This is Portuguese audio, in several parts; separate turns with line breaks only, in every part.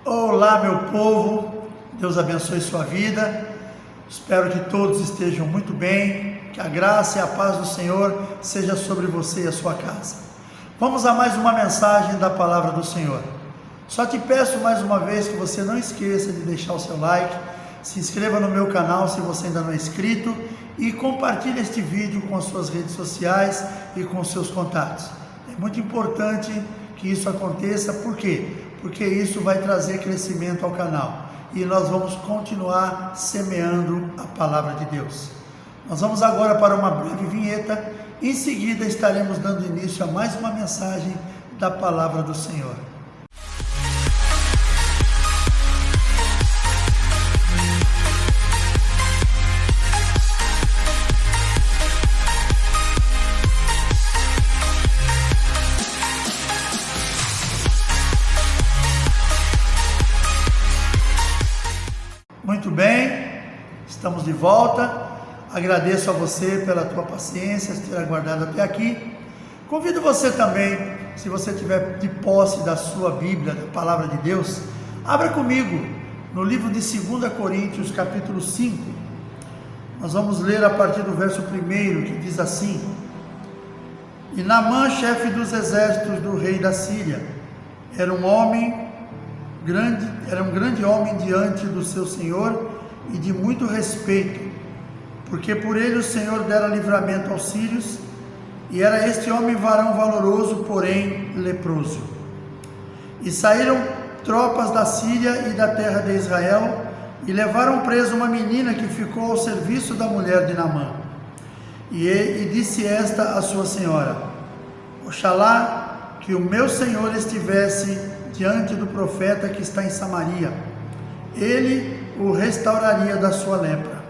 Olá, meu povo, Deus abençoe sua vida. Espero que todos estejam muito bem, que a graça e a paz do Senhor seja sobre você e a sua casa. Vamos a mais uma mensagem da palavra do Senhor. Só te peço mais uma vez que você não esqueça de deixar o seu like, se inscreva no meu canal se você ainda não é inscrito e compartilhe este vídeo com as suas redes sociais e com os seus contatos. É muito importante que isso aconteça, por quê? Porque isso vai trazer crescimento ao canal e nós vamos continuar semeando a palavra de Deus. Nós vamos agora para uma breve vinheta, em seguida estaremos dando início a mais uma mensagem da palavra do Senhor. Muito bem, estamos de volta. Agradeço a você pela tua paciência, ter aguardado até aqui. Convido você também, se você tiver de posse da sua Bíblia, da Palavra de Deus, abra comigo no livro de 2 Coríntios, capítulo 5. Nós vamos ler a partir do verso 1, que diz assim: E Naamã, chefe dos exércitos do rei da Síria, era um grande homem diante do seu Senhor e de muito respeito, porque por ele o Senhor dera livramento aos sírios, e era este homem varão valoroso, porém leproso. E saíram tropas da Síria e da terra de Israel, e levaram preso uma menina que ficou ao serviço da mulher de Naamã. E disse esta à sua senhora: Oxalá que o meu senhor estivesse diante do profeta que está em Samaria, ele o restauraria da sua lepra.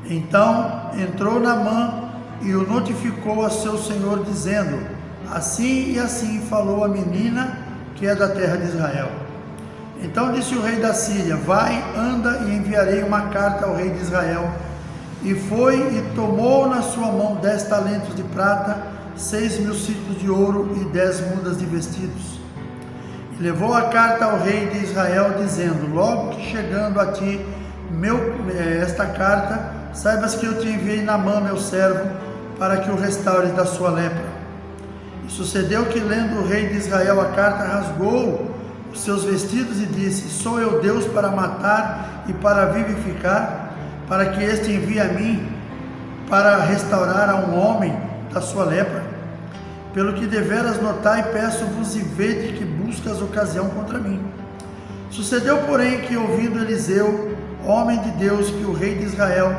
Então entrou Naamã e o notificou a seu senhor, dizendo: Assim e assim falou a menina que é da terra de Israel. Então disse o rei da Síria: Vai, anda, e enviarei uma carta ao rei de Israel. E foi e tomou na sua mão 10 talentos de prata, 6.000 ciclos de ouro e 10 mudas de vestidos. Levou a carta ao rei de Israel, dizendo: Logo que chegando a ti esta carta, saibas que eu te enviei Naamã, meu servo, para que o restaures da sua lepra. E sucedeu que, lendo o rei de Israel a carta, rasgou os seus vestidos e disse: Sou eu Deus para matar e para vivificar, para que este envie a mim para restaurar a um homem da sua lepra? Pelo que deveras notar e peço-vos e vede que buscas ocasião contra mim. Sucedeu, porém, que ouvindo Eliseu, homem de Deus, que o rei de Israel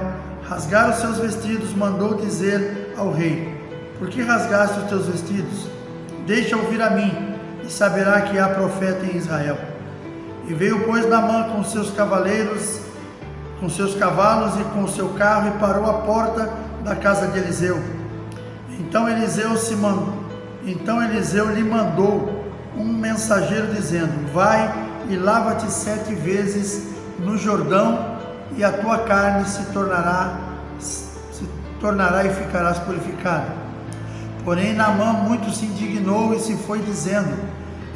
rasgara os seus vestidos, mandou dizer ao rei: Por que rasgaste os teus vestidos? Deixa ouvir a mim, e saberá que há profeta em Israel. E veio, pois, Naamã com seus cavaleiros, com seus cavalos e com o seu carro, e parou à porta da casa de Eliseu. Então Eliseu lhe mandou um mensageiro, dizendo: Vai e lava-te 7 vezes no Jordão, e a tua carne se tornará e ficarás purificado. Porém Naamã muito se indignou e se foi, dizendo: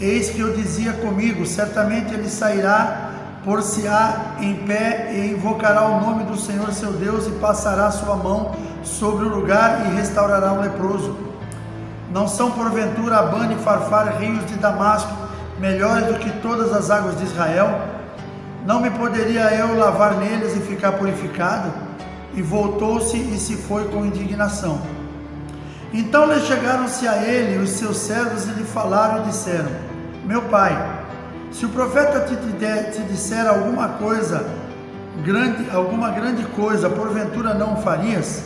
Eis que eu dizia comigo: certamente ele sairá, por-se-á em pé e invocará o nome do Senhor seu Deus, e passará sua mão sobre o lugar e restaurará o leproso. Não são porventura Abana e Farfar, rios de Damasco, melhores do que todas as águas de Israel? Não me poderia eu lavar neles e ficar purificado? E voltou-se e se foi com indignação. Então lhe chegaram-se a ele os seus servos e lhe falaram e disseram: Meu pai, se o profeta te disser alguma grande coisa, porventura não o farias?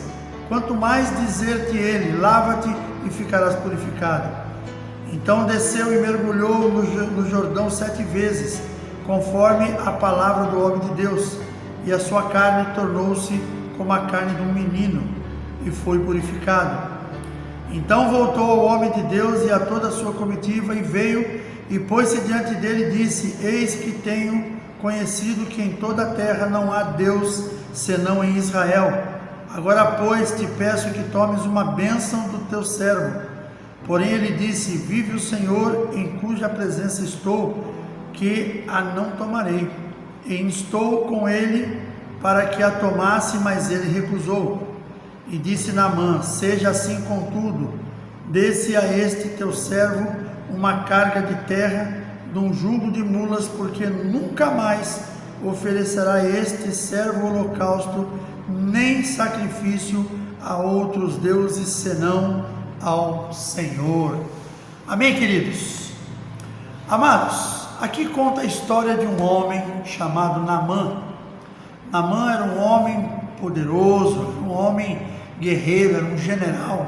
Quanto mais dizer-te ele: Lava-te e ficarás purificado. Então desceu e mergulhou no Jordão 7 vezes, conforme a palavra do homem de Deus, e a sua carne tornou-se como a carne de um menino, e foi purificado. Então voltou ao homem de Deus e a toda a sua comitiva, e veio e pôs-se diante dele e disse: Eis que tenho conhecido que em toda a terra não há Deus senão em Israel. Agora, pois, te peço que tomes uma bênção do teu servo. Porém ele disse: Vive o Senhor, em cuja presença estou, que a não tomarei. E instou com ele para que a tomasse, mas ele recusou. E disse Naamã: seja assim contudo, dê-se a este teu servo uma carga de terra de um jugo de mulas, porque nunca mais oferecerá este servo holocausto, nem sacrifício a outros deuses, senão ao Senhor. Amém, queridos? Amados, aqui conta a história de um homem chamado Naamã. Naamã era um homem poderoso, um homem guerreiro, era um general.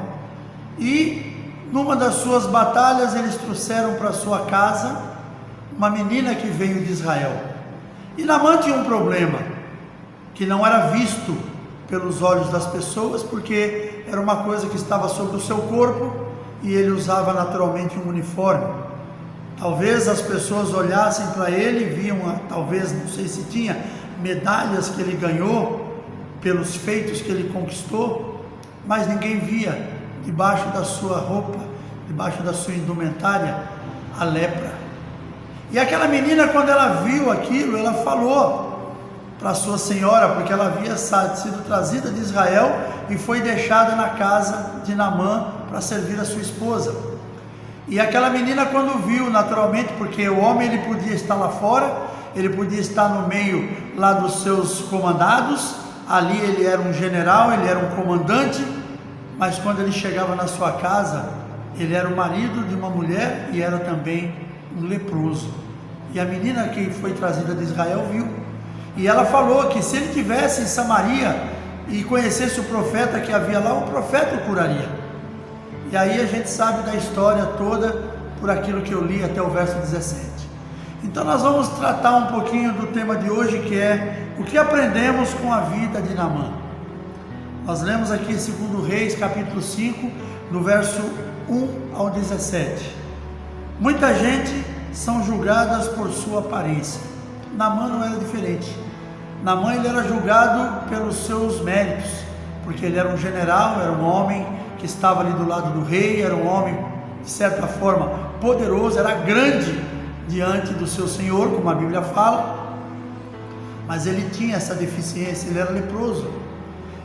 E numa das suas batalhas eles trouxeram para sua casa uma menina que veio de Israel. E Naamã tinha um problema, que não era visto pelos olhos das pessoas, porque era uma coisa que estava sobre o seu corpo e ele usava naturalmente um uniforme. Talvez as pessoas olhassem para ele e viam, talvez, não sei se tinha, medalhas que ele ganhou pelos feitos que ele conquistou, mas ninguém via debaixo da sua roupa, debaixo da sua indumentária, a lepra. E aquela menina, quando ela viu aquilo, ela falou para sua senhora, porque ela havia sido trazida de Israel e foi deixada na casa de Naamã para servir a sua esposa. E aquela menina, quando viu, naturalmente, porque o homem ele podia estar lá fora, ele podia estar no meio lá dos seus comandados, ali ele era um general, ele era um comandante, mas quando ele chegava na sua casa, ele era o marido de uma mulher e era também um leproso. E a menina que foi trazida de Israel viu, e ela falou que se ele estivesse em Samaria e conhecesse o profeta que havia lá, o profeta o curaria. E aí a gente sabe da história toda por aquilo que eu li até o verso 17. Então nós vamos tratar um pouquinho do tema de hoje, que é o que aprendemos com a vida de Naamã. Nós lemos aqui em 2 Reis, capítulo 5, no verso 1 ao 17. Muita gente são julgadas por sua aparência. Naamã não era diferente. Naamã ele era julgado pelos seus méritos, porque ele era um general, era um homem que estava ali do lado do rei, era um homem, de certa forma, poderoso, era grande diante do seu senhor, como a Bíblia fala, mas ele tinha essa deficiência, ele era leproso.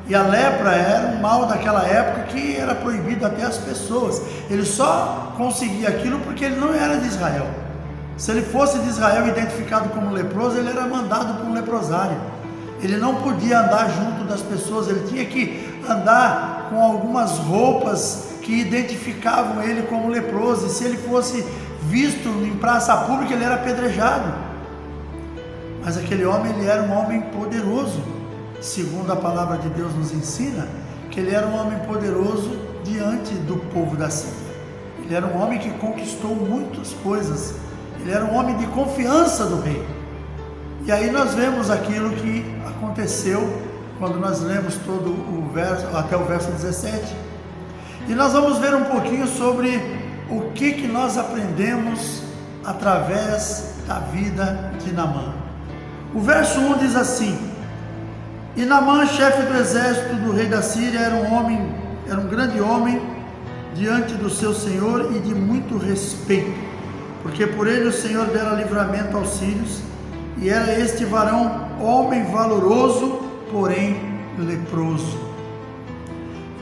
E a lepra era um mal daquela época que era proibido até às pessoas. Ele só conseguia aquilo porque ele não era de Israel. Se ele fosse de Israel identificado como leproso, ele era mandado para um leprosário. Ele não podia andar junto das pessoas, ele tinha que andar com algumas roupas que identificavam ele como leproso. E se ele fosse visto em praça pública, ele era apedrejado. Mas aquele homem, ele era um homem poderoso, segundo a palavra de Deus nos ensina, que ele era um homem poderoso diante do povo da Síria. Ele era um homem que conquistou muitas coisas, ele era um homem de confiança do rei. E aí nós vemos aquilo que aconteceu quando nós lemos todo o verso, até o verso 17, e nós vamos ver um pouquinho sobre o que nós aprendemos através da vida de Naamã. O verso 1 diz assim: e Naamã, chefe do exército do rei da Síria, era um grande homem diante do seu senhor e de muito respeito, porque por ele o Senhor dera livramento aos sírios, e era este varão homem valoroso, porém leproso.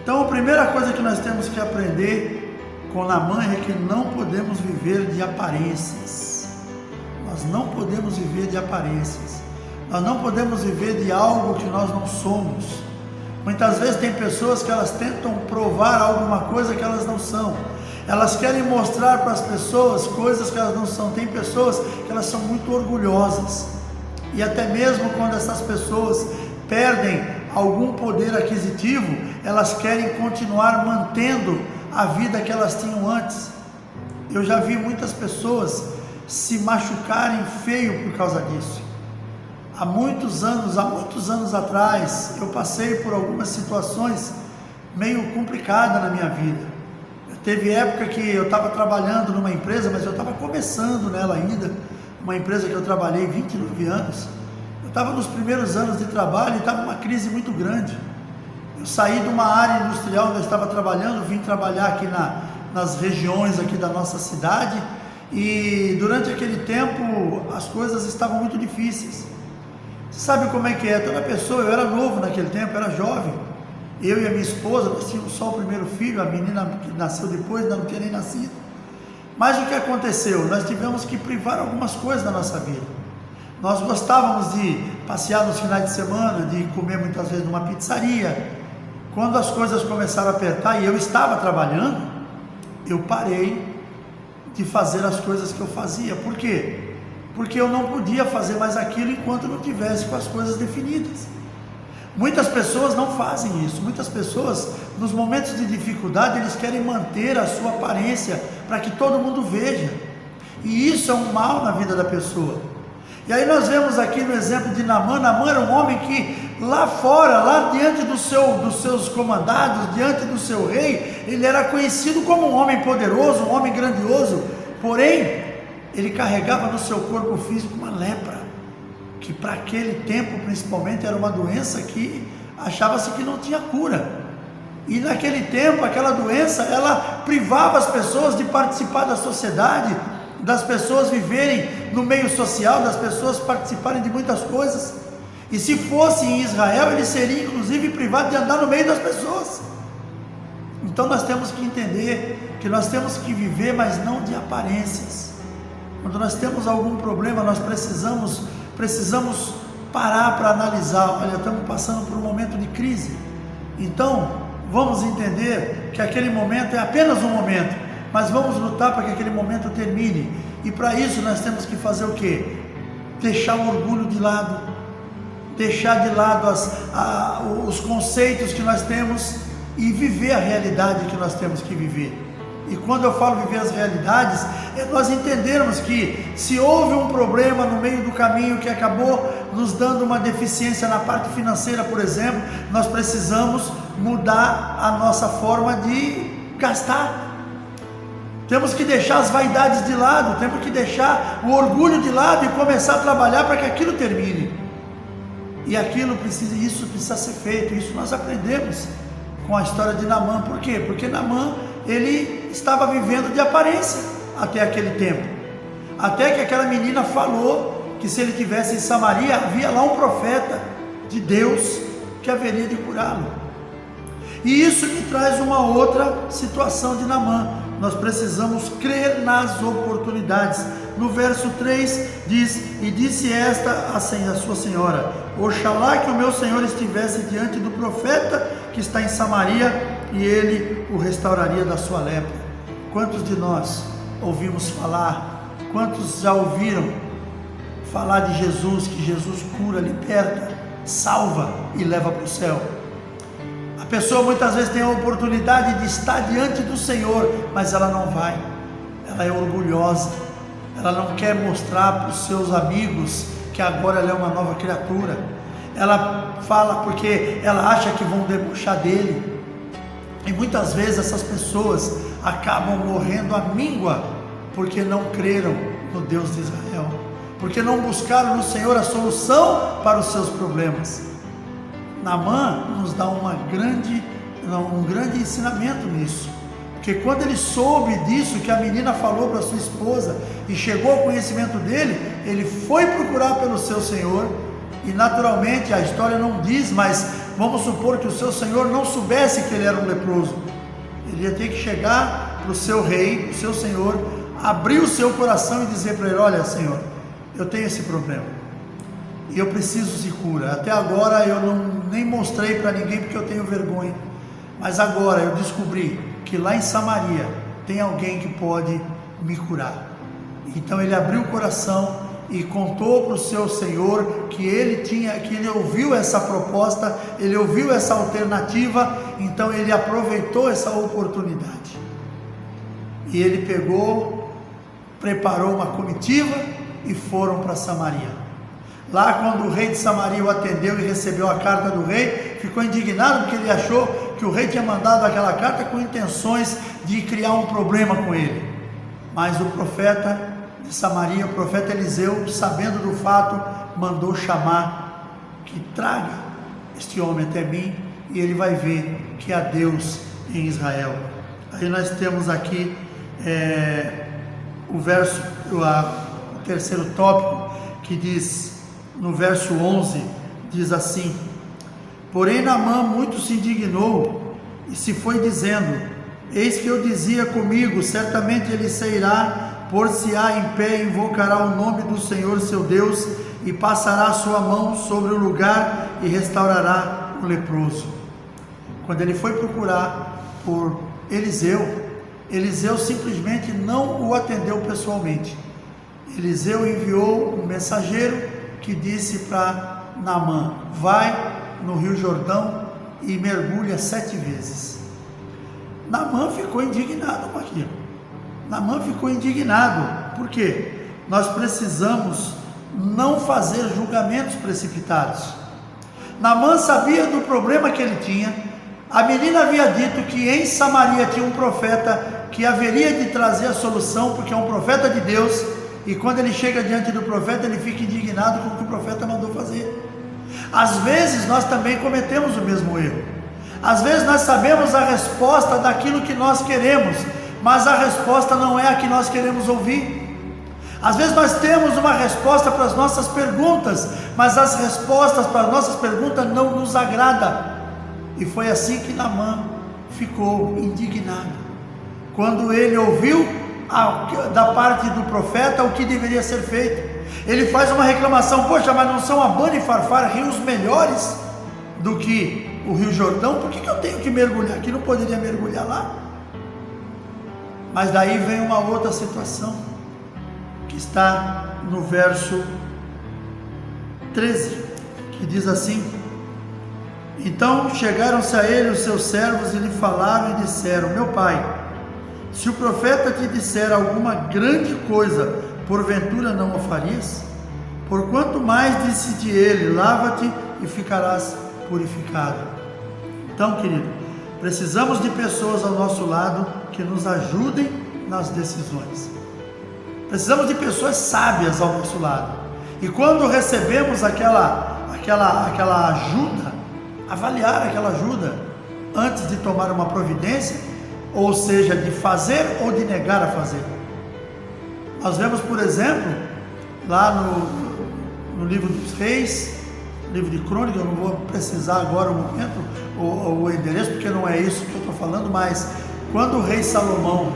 Então a primeira coisa que nós temos que aprender com Naamã é que não podemos viver de aparências. Nós não podemos viver de aparências. Nós não podemos viver de algo que nós não somos. Muitas vezes tem pessoas que elas tentam provar alguma coisa que elas não são. Elas querem mostrar para as pessoas coisas que elas não são. Tem pessoas que elas são muito orgulhosas. E até mesmo quando essas pessoas perdem algum poder aquisitivo, elas querem continuar mantendo a vida que elas tinham antes. Eu já vi muitas pessoas se machucarem feio por causa disso. Há muitos anos atrás, eu passei por algumas situações meio complicadas na minha vida. Teve época que eu estava trabalhando numa empresa, mas eu estava começando nela ainda, uma empresa que eu trabalhei 29 anos. Eu estava nos primeiros anos de trabalho e estava uma crise muito grande. Eu saí de uma área industrial onde eu estava trabalhando, vim trabalhar aqui nas regiões aqui da nossa cidade, E durante aquele tempo as coisas estavam muito difíceis. Você sabe como é que é? Toda pessoa, eu era novo naquele tempo, era jovem. Eu e a minha esposa, nós tínhamos só o primeiro filho, a menina que nasceu depois ainda não tinha nem nascido. Mas o que aconteceu? Nós tivemos que privar algumas coisas da nossa vida. Nós gostávamos de passear nos finais de semana, de comer muitas vezes numa pizzaria. Quando as coisas começaram a apertar e eu estava trabalhando, eu parei de fazer as coisas que eu fazia. Por quê? Porque eu não podia fazer mais aquilo enquanto não tivesse com as coisas definidas. Muitas pessoas não fazem isso. Muitas pessoas, nos momentos de dificuldade, eles querem manter a sua aparência para que todo mundo veja. E isso é um mal na vida da pessoa. E aí nós vemos aqui no exemplo de Naamã. Naamã era um homem que lá fora, lá diante dos seus comandados, diante do seu rei, ele era conhecido como um homem poderoso, um homem grandioso. Porém, ele carregava no seu corpo físico uma lepra, que para aquele tempo principalmente era uma doença que achava-se que não tinha cura. E naquele tempo aquela doença, ela privava as pessoas de participar da sociedade, das pessoas viverem no meio social, das pessoas participarem de muitas coisas. E se fosse em Israel, ele seria inclusive privado de andar no meio das pessoas. Então nós temos que entender que nós temos que viver, mas não de aparências. Quando nós temos algum problema, nós precisamos parar para analisar. Olha, estamos passando por um momento de crise. Então, vamos entender que aquele momento é apenas um momento, mas vamos lutar para que aquele momento termine. E para isso nós temos que fazer o quê? Deixar o orgulho de lado, deixar de lado os conceitos que nós temos e viver a realidade que nós temos que viver. E quando eu falo viver as realidades, é nós entendermos que se houve um problema no meio do caminho que acabou nos dando uma deficiência na parte financeira, por exemplo, nós precisamos mudar a nossa forma de gastar. Temos que deixar as vaidades de lado, temos que deixar o orgulho de lado e começar a trabalhar para que aquilo termine. E isso precisa ser feito. Isso nós aprendemos com a história de Naamã. Por quê? Porque Naamã, ele estava vivendo de aparência até aquele tempo, até que aquela menina falou que se ele estivesse em Samaria, havia lá um profeta de Deus que haveria de curá-lo. E isso me traz uma outra situação de Naamã. Nós precisamos crer nas oportunidades. No verso 3 diz: e disse esta a sua senhora: oxalá que o meu senhor estivesse diante do profeta que está em Samaria, e ele o restauraria da sua lepra. Quantos de nós ouvimos falar, quantos já ouviram falar de Jesus, que Jesus cura, liberta, salva e leva para o céu? A pessoa muitas vezes tem a oportunidade de estar diante do Senhor, mas ela não vai, ela é orgulhosa, ela não quer mostrar para os seus amigos que agora ela é uma nova criatura. Ela fala porque ela acha que vão debochar dele. E muitas vezes essas pessoas acabam morrendo à míngua porque não creram no Deus de Israel, porque não buscaram no Senhor a solução para os seus problemas. Naamã nos dá um grande ensinamento nisso, porque quando ele soube disso, que a menina falou para sua esposa e chegou ao conhecimento dele, ele foi procurar pelo seu senhor. E naturalmente a história não diz, mas vamos supor que o seu senhor não soubesse que ele era um leproso. Ele ia ter que chegar para o seu rei, para o seu senhor, abrir o seu coração e dizer para ele: olha, Senhor, eu tenho esse problema e eu preciso de cura. Até agora eu nem mostrei para ninguém porque eu tenho vergonha, mas agora eu descobri que lá em Samaria tem alguém que pode me curar. Então ele abriu o coração e contou para o seu senhor que ele ouviu essa proposta, ele ouviu essa alternativa. Então ele aproveitou essa oportunidade e ele preparou uma comitiva e foram para Samaria. Lá, quando o rei de Samaria o atendeu e recebeu a carta do rei, ficou indignado porque ele achou que o rei tinha mandado aquela carta com intenções de criar um problema com ele. Mas o profeta de Samaria, o profeta Eliseu, sabendo do fato, mandou chamar, que traga este homem até mim, e ele vai ver que há Deus em Israel. Aí nós temos aqui o terceiro tópico, que diz, no verso 11, diz assim: porém Naamã muito se indignou e se foi dizendo: eis que eu dizia comigo, certamente ele sairá, por-se-á em pé, invocará o nome do Senhor seu Deus, e passará a sua mão sobre o lugar e restaurará o leproso. Quando ele foi procurar por Eliseu, Eliseu simplesmente não o atendeu pessoalmente. Eliseu enviou um mensageiro que disse para Naamã: vai no Rio Jordão e mergulha 7 vezes. Naamã ficou indignado com aquilo. Naamã ficou indignado. Por quê? Nós precisamos não fazer julgamentos precipitados. Naamã sabia do problema que ele tinha. A menina havia dito que em Samaria tinha um profeta que haveria de trazer a solução, porque é um profeta de Deus, e quando ele chega diante do profeta, ele fica indignado com o que o profeta mandou fazer. Às vezes nós também cometemos o mesmo erro. Às vezes nós sabemos a resposta daquilo que nós queremos, mas a resposta não é a que nós queremos ouvir. Às vezes nós temos uma resposta para as nossas perguntas, mas as respostas para as nossas perguntas não nos agradam. E foi assim que Naamã ficou indignado, quando ele ouviu da parte do profeta o que deveria ser feito. Ele faz uma reclamação: poxa, mas não são Abana e Farfar rios melhores do que o Rio Jordão? Por que eu tenho que mergulhar aqui? Não poderia mergulhar lá? Mas daí vem uma outra situação, que está no verso 13, que diz assim: então chegaram-se a ele os seus servos e lhe falaram e disseram: meu pai, se o profeta te disser alguma grande coisa, porventura não o farias? Porquanto mais disse-te ele: lava-te e ficarás purificado. Então, querido, precisamos de pessoas ao nosso lado que nos ajudem nas decisões. Precisamos de pessoas sábias ao nosso lado. E quando recebemos aquela ajuda, avaliar aquela ajuda antes de tomar uma providência, ou seja, de fazer ou de negar a fazer. Nós vemos, por exemplo, lá no livro dos Reis, livro de Crônicas, eu não vou precisar agora o momento, o endereço, porque não é isso que eu estou falando, mas quando o rei Salomão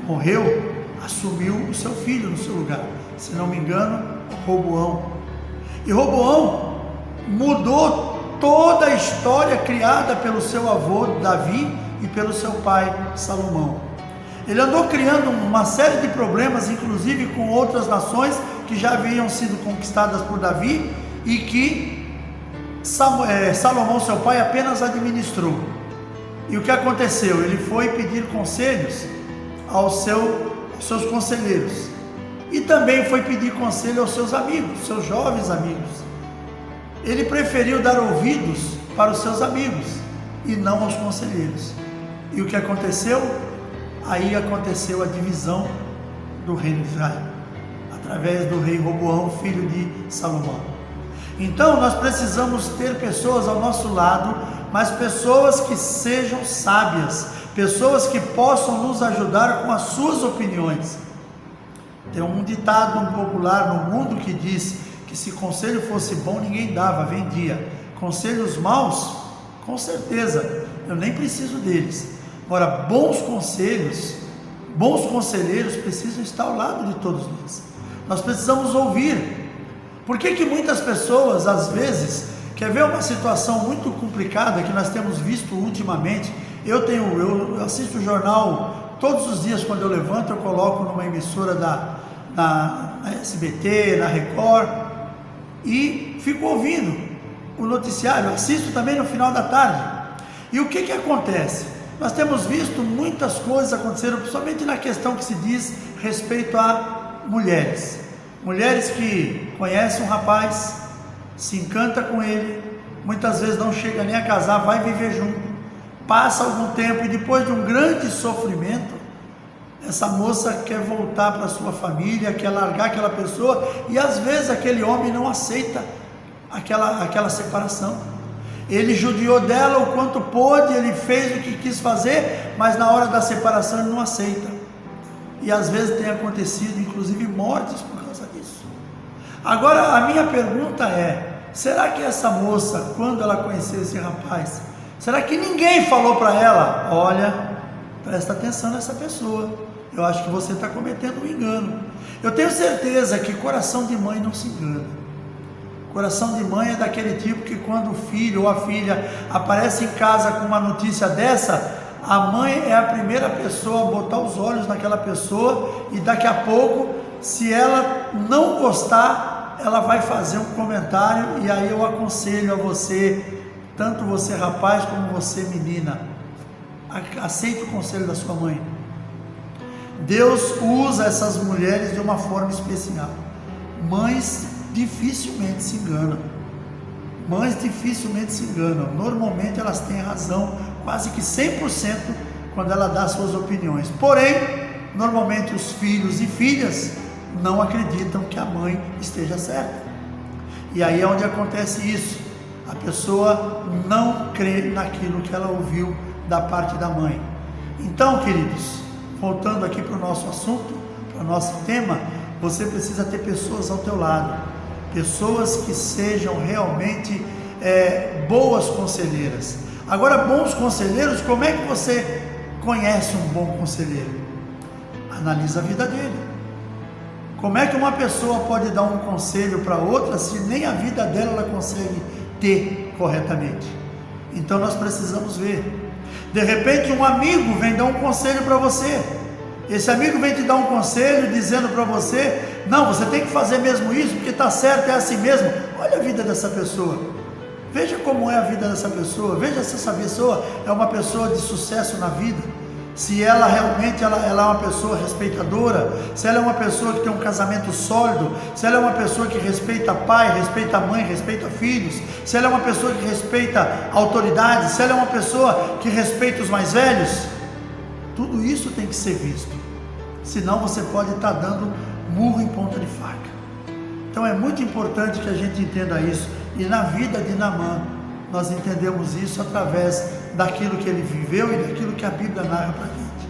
morreu, assumiu o seu filho no seu lugar, se não me engano, Roboão. E Roboão mudou toda a história criada pelo seu avô Davi e pelo seu pai Salomão. Ele andou criando uma série de problemas, inclusive com outras nações que já haviam sido conquistadas por Davi e que Salomão, seu pai, apenas administrou. E o que aconteceu? Ele foi pedir conselhos aos seus conselheiros, e também foi pedir conselho aos seus amigos, seus jovens amigos. Ele preferiu dar ouvidos para os seus amigos e não aos conselheiros. E o que aconteceu? Aí aconteceu a divisão do reino de Israel, através do rei Roboão, filho de Salomão. Então nós precisamos ter pessoas ao nosso lado, mas pessoas que sejam sábias, pessoas que possam nos ajudar com as suas opiniões. Tem um ditado popular no mundo que diz que se conselho fosse bom, ninguém dava, vendia. Conselhos maus, com certeza, eu nem preciso deles. Agora, bons conselhos, bons conselheiros precisam estar ao lado de todos nós. Nós precisamos ouvir. Por que muitas pessoas, às vezes, quer ver uma situação muito complicada que nós temos visto ultimamente? Eu assisto o jornal todos os dias. Quando eu levanto, eu coloco numa emissora na SBT, na Record, e fico ouvindo o noticiário, assisto também no final da tarde. E o que acontece? Nós temos visto muitas coisas aconteceram, principalmente na questão que se diz respeito a mulheres. Mulheres que conhecem um rapaz, se encanta com ele, muitas vezes não chega nem a casar, vai viver junto, passa algum tempo e depois de um grande sofrimento, essa moça quer voltar para sua família, quer largar aquela pessoa, e às vezes aquele homem não aceita aquela separação. Ele judiou dela o quanto pôde, ele fez o que quis fazer, mas na hora da separação ele não aceita. e às vezes tem acontecido, inclusive, mortes por causa disso. Agora, a minha pergunta é, será que essa moça, quando ela conheceu esse rapaz, será que ninguém falou para ela, olha, presta atenção nessa pessoa, eu acho que você está cometendo um engano. Eu tenho certeza que coração de mãe não se engana. Coração de mãe é daquele tipo que quando o filho ou a filha aparece em casa com uma notícia dessa, a mãe é a primeira pessoa a botar os olhos naquela pessoa e daqui a pouco, se ela não gostar, ela vai fazer um comentário. E aí eu aconselho a você, tanto você rapaz como você menina, aceite o conselho da sua mãe. Deus usa essas mulheres de uma forma especial. Mães dificilmente se enganam. Mães dificilmente se enganam. Normalmente elas têm razão, quase que 100%, quando ela dá suas opiniões. Porém, normalmente os filhos e filhas não acreditam que a mãe esteja certa. E aí é onde acontece isso. A pessoa não crê naquilo que ela ouviu da parte da mãe. Então, queridos, voltando aqui para o nosso assunto, para o nosso tema, você precisa ter pessoas ao teu lado, pessoas que sejam realmente boas conselheiras. Agora, bons conselheiros, como é que você conhece um bom conselheiro? Analisa a vida dele. Como é que uma pessoa pode dar um conselho para outra se nem a vida dela ela consegue ter corretamente? Então nós precisamos ver. De repente um amigo vem dar um conselho para você. Esse amigo vem te dar um conselho dizendo para você, não, você tem que fazer mesmo isso, porque está certo, é assim mesmo. Olha a vida dessa pessoa. Veja como é a vida dessa pessoa. Veja se essa pessoa é uma pessoa de sucesso na vida. Se ela realmente ela é uma pessoa respeitadora, se ela é uma pessoa que tem um casamento sólido, se ela é uma pessoa que respeita pai, respeita mãe, respeita filhos, se ela é uma pessoa que respeita autoridades, se ela é uma pessoa que respeita os mais velhos, tudo isso tem que ser visto. Senão você pode estar dando murro em ponta de faca. Então é muito importante que a gente entenda isso. E na vida de Naamã, nós entendemos isso através daquilo que ele viveu e daquilo que a Bíblia narra para a gente.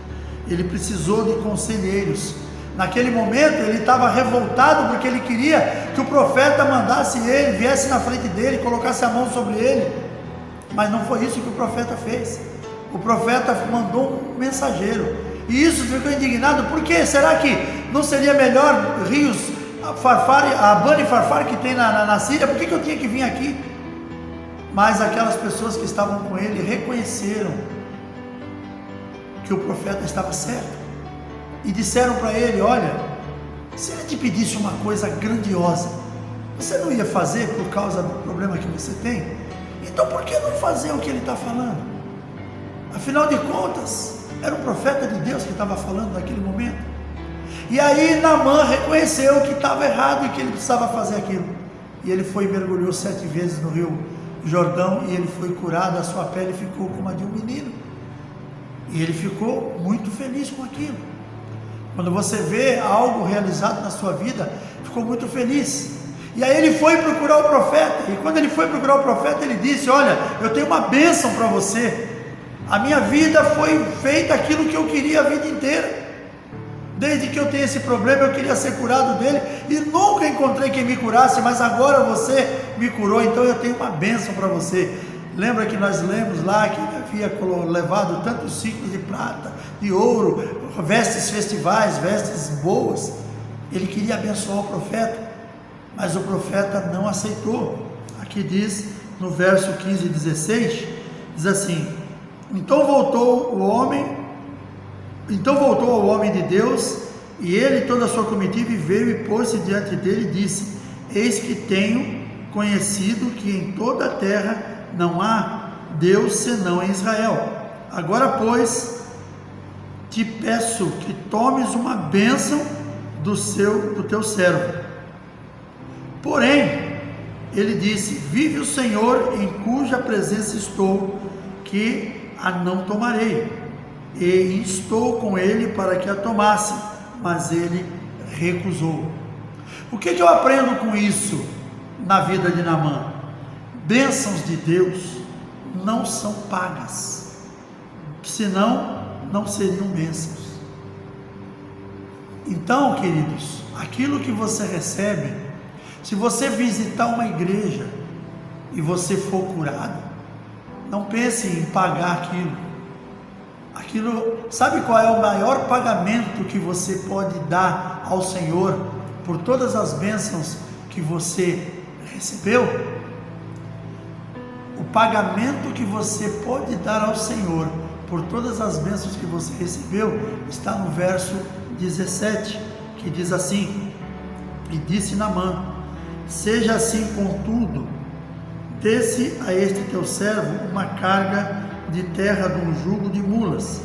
Ele precisou de conselheiros. Naquele momento ele estava revoltado porque ele queria que o profeta mandasse ele, viesse na frente dele, colocasse a mão sobre ele. Mas não foi isso que o profeta fez. O profeta mandou um mensageiro. E isso ficou indignado. Por quê? Será que não seria melhor rios, Abana e Farfar que tem na Síria? Por que eu tinha que vir aqui? Mas aquelas pessoas que estavam com ele reconheceram que o profeta estava certo e disseram para ele, olha, se ele te pedisse uma coisa grandiosa, você não ia fazer por causa do problema que você tem? Então por que não fazer o que ele está falando? Afinal de contas, era um profeta de Deus que estava falando naquele momento. E aí Naamã reconheceu que estava errado e que ele precisava fazer aquilo. E ele foi e mergulhou 7 vezes no rio Jordão e ele foi curado, a sua pele ficou como a de um menino. E ele ficou muito feliz com aquilo. Quando você vê algo realizado na sua vida, ficou muito feliz. E aí ele foi procurar o profeta. E quando ele foi procurar o profeta, ele disse, olha, eu tenho uma bênção para você. A minha vida foi feita aquilo que eu queria a vida inteira. Desde que eu tenho esse problema, eu queria ser curado dele e nunca encontrei quem me curasse, mas agora você me curou, então eu tenho uma bênção para você. Lembra que nós lemos lá que ele havia levado tantos ciclos de prata, de ouro, vestes festivais, vestes boas. Ele queria abençoar o profeta, mas o profeta não aceitou. Aqui diz, no verso 15 e 16, diz assim, Então voltou ao homem de Deus, e ele e toda a sua comitiva veio e pôs-se diante dele e disse, eis que tenho conhecido que em toda a terra não há Deus senão em Israel. Agora, pois, te peço que tomes uma bênção do teu servo. Porém, ele disse, vive o Senhor em cuja presença estou, que a não tomarei. E instou com ele para que a tomasse, mas ele recusou. O que eu aprendo com isso na vida de Naamã? Bênçãos de Deus não são pagas, senão não seriam bênçãos. Então, queridos, aquilo que você recebe, se você visitar uma igreja e você for curado, não pense em pagar aquilo. Sabe qual é o maior pagamento que você pode dar ao Senhor por todas as bênçãos que você recebeu? O pagamento que você pode dar ao Senhor por todas as bênçãos que você recebeu está no verso 17, que diz assim: e disse Naamã: seja assim, contudo, desse a este teu servo uma carga de terra de um jugo de mulas,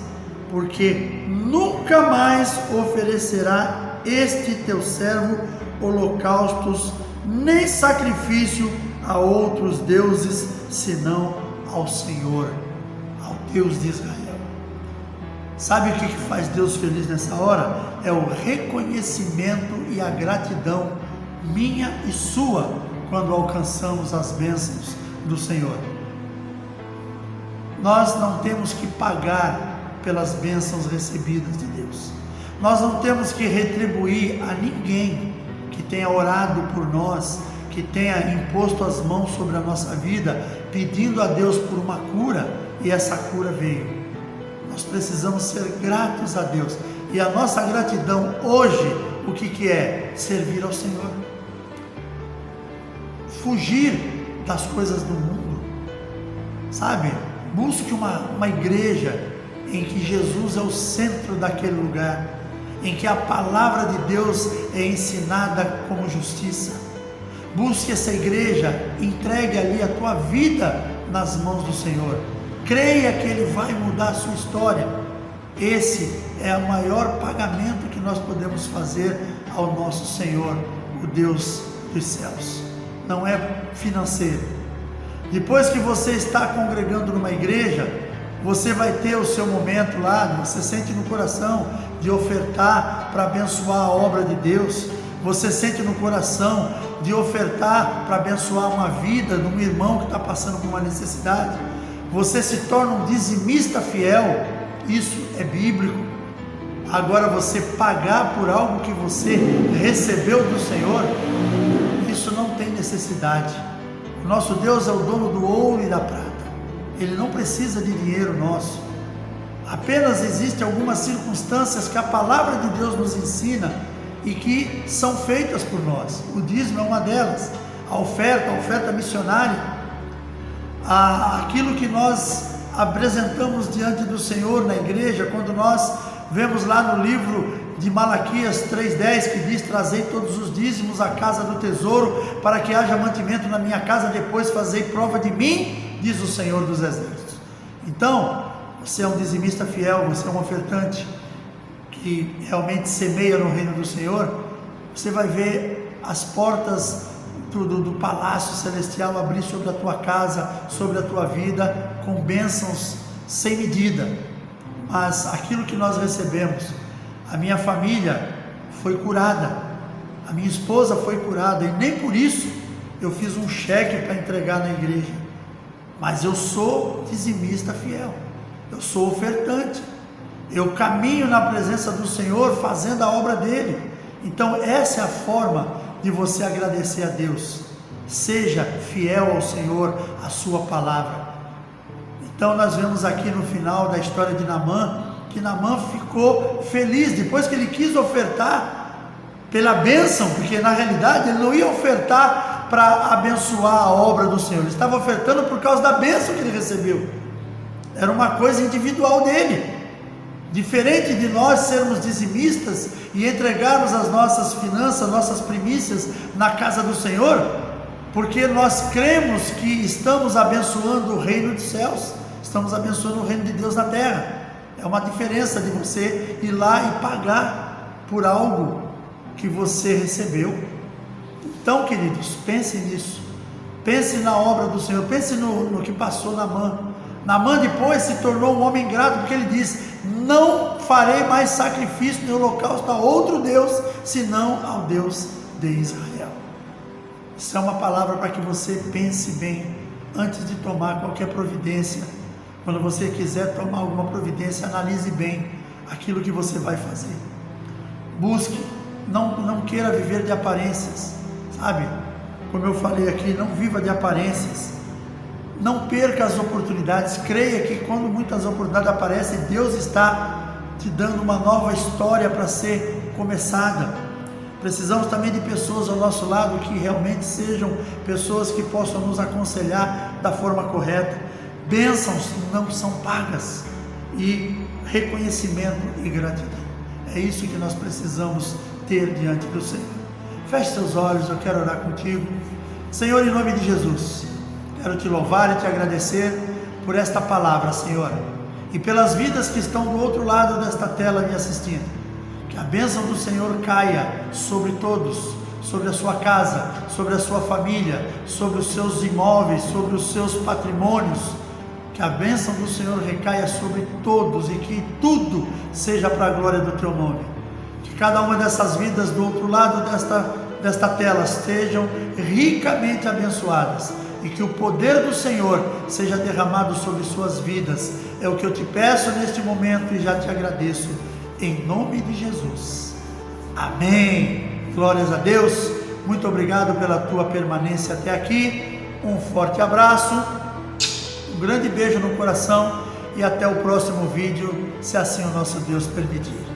porque nunca mais oferecerá este teu servo holocaustos, nem sacrifício a outros deuses, senão ao Senhor, ao Deus de Israel. Sabe o que faz Deus feliz nessa hora? É o reconhecimento e a gratidão minha e sua, quando alcançamos as bênçãos do Senhor. Nós não temos que pagar pelas bênçãos recebidas de Deus. Nós não temos que retribuir a ninguém que tenha orado por nós, que tenha imposto as mãos sobre a nossa vida, pedindo a Deus por uma cura, e essa cura veio. Nós precisamos ser gratos a Deus, e a nossa gratidão hoje, o que é? Servir ao Senhor, fugir das coisas do mundo, sabe? Busque uma igreja em que Jesus é o centro daquele lugar, em que a palavra de Deus é ensinada como justiça. Busque essa igreja, entregue ali a tua vida nas mãos do Senhor, creia que Ele vai mudar a sua história. Esse é o maior pagamento que nós podemos fazer ao nosso Senhor, o Deus dos céus. Não é financeiro. Depois que você está congregando numa igreja, você vai ter o seu momento lá, você sente no coração de ofertar para abençoar a obra de Deus, você sente no coração de ofertar para abençoar uma vida de um irmão que está passando por uma necessidade, você se torna um dizimista fiel, isso é bíblico. Agora, você pagar por algo que você recebeu do Senhor, isso não tem necessidade. O nosso Deus é o dono do ouro e da prata, Ele não precisa de dinheiro nosso. Apenas existem algumas circunstâncias que a palavra de Deus nos ensina e que são feitas por nós. O dízimo é uma delas, a oferta missionária, aquilo que nós apresentamos diante do Senhor na igreja. Quando nós vemos lá no livro de Malaquias 3:10, que diz: trazei todos os dízimos à casa do tesouro, para que haja mantimento na minha casa, depois fazei prova de mim, diz o Senhor dos exércitos. Então, você é um dizimista fiel, você é um ofertante que realmente semeia no reino do Senhor, você vai ver as portas do palácio celestial abrir sobre a tua casa, sobre a tua vida, com bênçãos sem medida. Mas aquilo que nós recebemos, a minha família foi curada, a minha esposa foi curada, e nem por isso eu fiz um cheque para entregar na igreja, mas eu sou dizimista fiel, eu sou ofertante, eu caminho na presença do Senhor fazendo a obra dele. Então essa é a forma de você agradecer a Deus. Seja fiel ao Senhor, à sua palavra. Então nós vemos aqui no final da história de Naamã, que Naamã ficou feliz, depois que ele quis ofertar pela bênção, porque na realidade ele não ia ofertar para abençoar a obra do Senhor, ele estava ofertando por causa da bênção que ele recebeu, era uma coisa individual dele. Diferente de nós sermos dizimistas e entregarmos as nossas finanças, nossas primícias na casa do Senhor, porque nós cremos que estamos abençoando o reino dos céus, estamos abençoando o reino de Deus na terra. É uma diferença de você ir lá e pagar por algo que você recebeu. Então, queridos, pense nisso, pense na obra do Senhor, pense no que passou Naamã. Naamã depois se tornou um homem grato, porque ele diz: não farei mais sacrifício nem holocausto a outro Deus, senão ao Deus de Israel. Isso é uma palavra para que você pense bem, antes de tomar qualquer providência. Quando você quiser tomar alguma providência, analise bem aquilo que você vai fazer. Busque, não queira viver de aparências, sabe? Como eu falei aqui, não viva de aparências. Não perca as oportunidades. Creia que quando muitas oportunidades aparecem, Deus está te dando uma nova história para ser começada. Precisamos também de pessoas ao nosso lado que realmente sejam pessoas que possam nos aconselhar da forma correta. Bênçãos não são pagas, e reconhecimento e gratidão. É isso que nós precisamos ter diante do Senhor. Feche seus olhos, eu quero orar contigo. Senhor, em nome de Jesus, quero te louvar e te agradecer por esta palavra, Senhor, e pelas vidas que estão do outro lado desta tela me assistindo. Que a bênção do Senhor caia sobre todos, sobre a sua casa, sobre a sua família, sobre os seus imóveis, sobre os seus patrimônios. Que a bênção do Senhor recaia sobre todos e que tudo seja para a glória do teu nome. Que cada uma dessas vidas do outro lado desta tela estejam ricamente abençoadas e que o poder do Senhor seja derramado sobre suas vidas. É o que eu te peço neste momento e já te agradeço, em nome de Jesus. Amém. Glórias a Deus. Muito obrigado pela tua permanência até aqui. Um forte abraço, um grande beijo no coração e até o próximo vídeo, se assim o nosso Deus permitir.